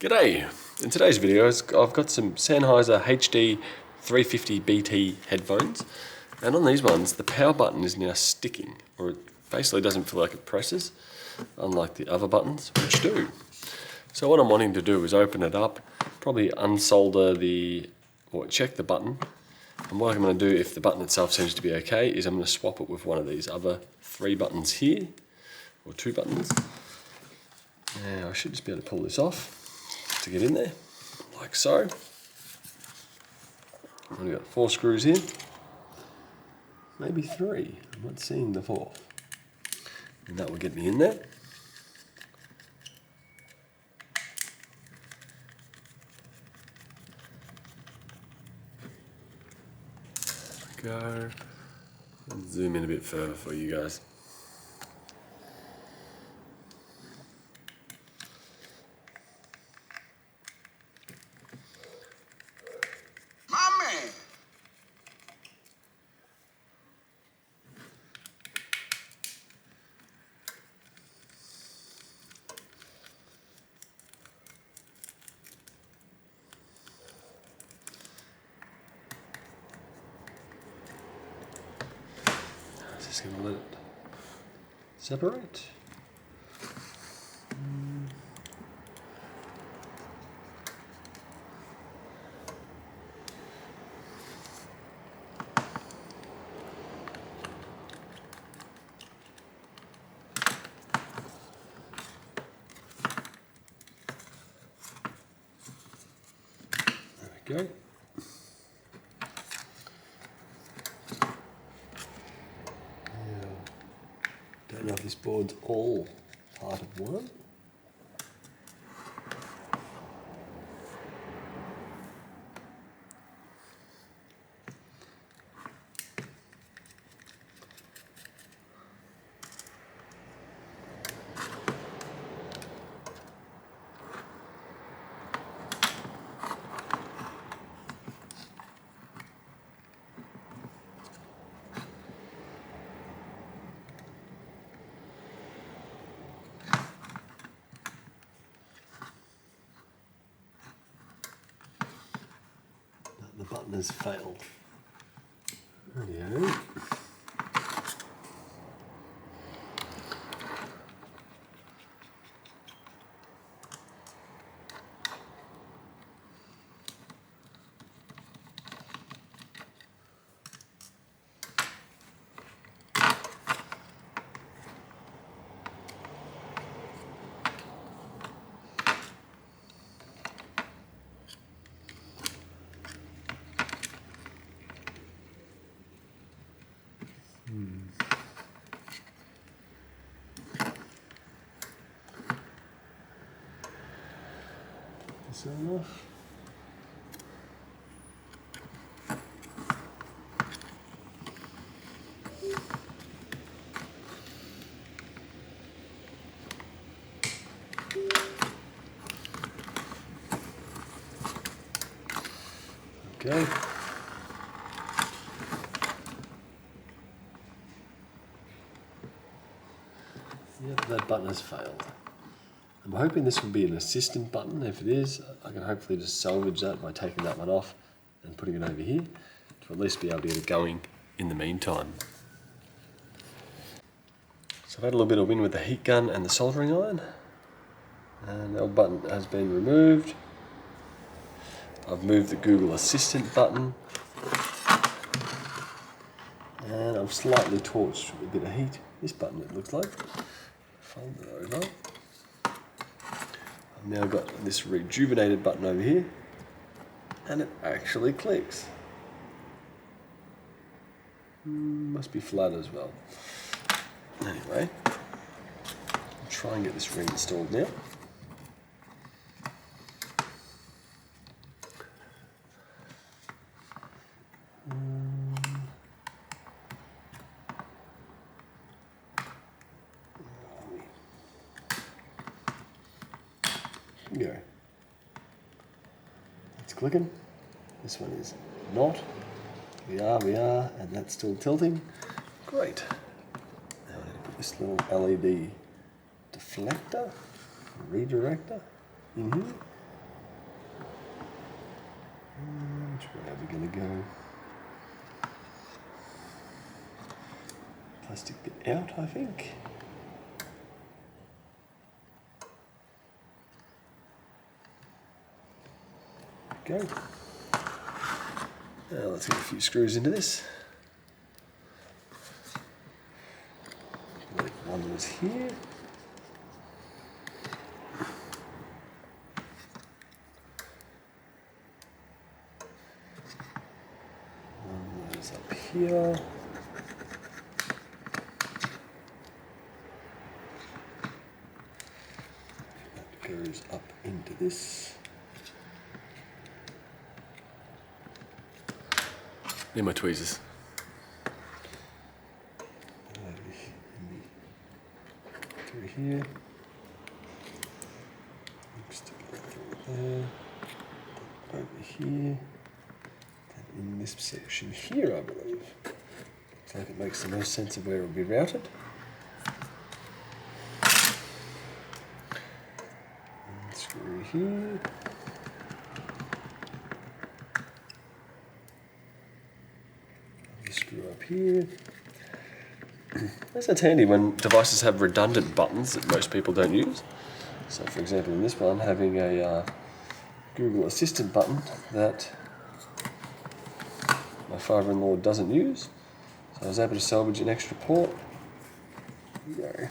G'day! In today's video I've got some Sennheiser HD 350 BT headphones, and on these ones the power button is now sticking, or it basically doesn't feel like it presses, unlike the other buttons which do. So what I'm wanting to do is open it up, probably unsolder or check the button, and what I'm going to do if the button itself seems to be okay is I'm going to swap it with one of these other 3 buttons here, or 2 buttons. Now I should just be able to pull this off to get in there, like so. I've only got 4 screws here, maybe 3, I'm not seeing the 4th. And that will get me in there. Go. Let's zoom in a bit further for you guys. Just going to let it separate. There we go. Don't know if this board's all part of one. The button has failed. Rightio. Is that enough? Okay. Yep, that button has failed. I'm hoping this will be an assistant button. If it is, I can hopefully just salvage that by taking that one off and putting it over here to at least be able to get it going in the meantime. So I've had a little bit of win with the heat gun and the soldering iron, and the old button has been removed. I've moved the Google Assistant button, and I've slightly torched with a bit of heat this button, it looks like. Fold it over. I've now got this rejuvenated button over here, and it actually clicks. Must be flat as well. Anyway, I'll try and get this reinstalled now. Go. It's clicking. This one is not. We are, and that's still tilting. Great. Now I'm going to put this little LED deflector, redirector in here. Which way are we going to go? Plastic bit out, I think. Go. Now let's get a few screws into this. One was here. One was up here. That goes up into this. They're my tweezers. Through here. Stick it through there. Over here. And in this section here, I believe. Looks like it makes the most sense of where it will be routed. And screw here. Screw up here. That's handy when devices have redundant buttons that most people don't use. So for example in this one, having a Google Assistant button that my father-in-law doesn't use. So I was able to salvage an extra port. There we go.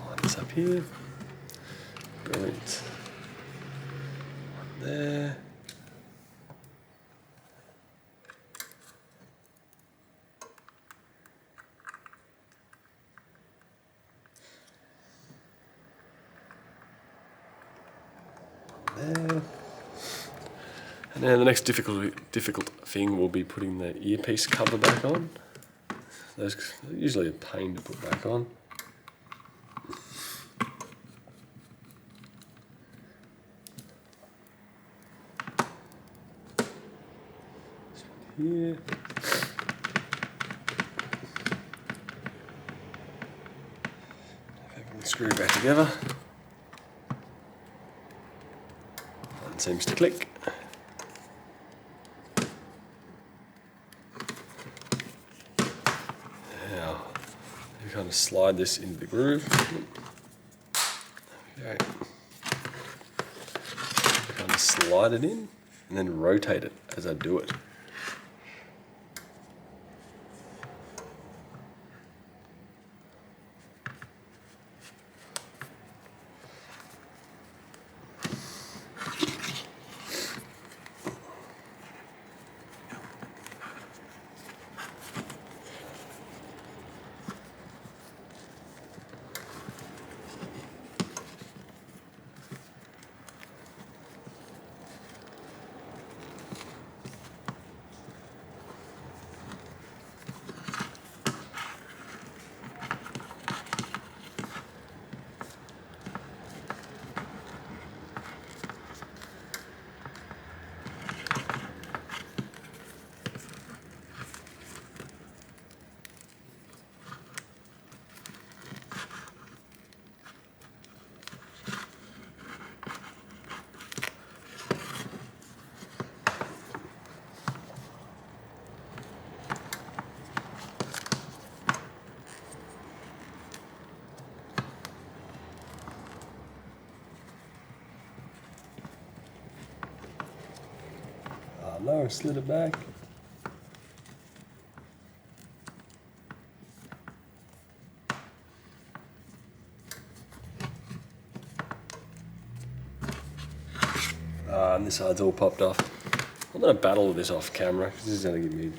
Line this up here. Brilliant. One there. There. And now the next difficult thing will be putting the earpiece cover back on. Those are usually a pain to put back on. Here. Have everything screwed back together. One seems to click. Now, you kind of slide this into the groove. Okay. Kind of slide it in and then rotate it as I do it. Lower, slid it back. And this side's all popped off. I'm going to battle this off camera because this is going to give me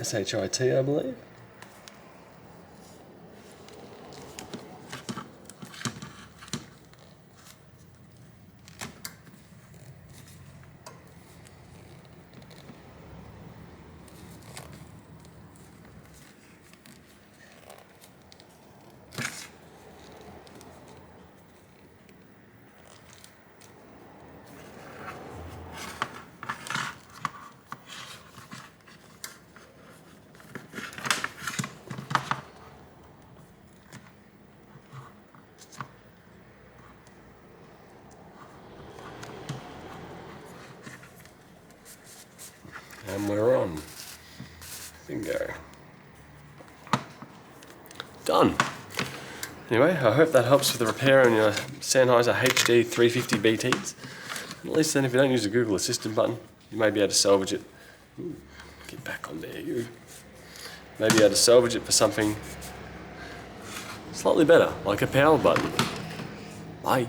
SHIT, I believe. And we're on. Bingo. Done. Anyway, I hope that helps with the repair on your Sennheiser HD 350 BTs. At least then if you don't use the Google Assistant button, you may be able to salvage it. Ooh, get back on there, you. Maybe able to salvage it for something slightly better, like a power button. Bye.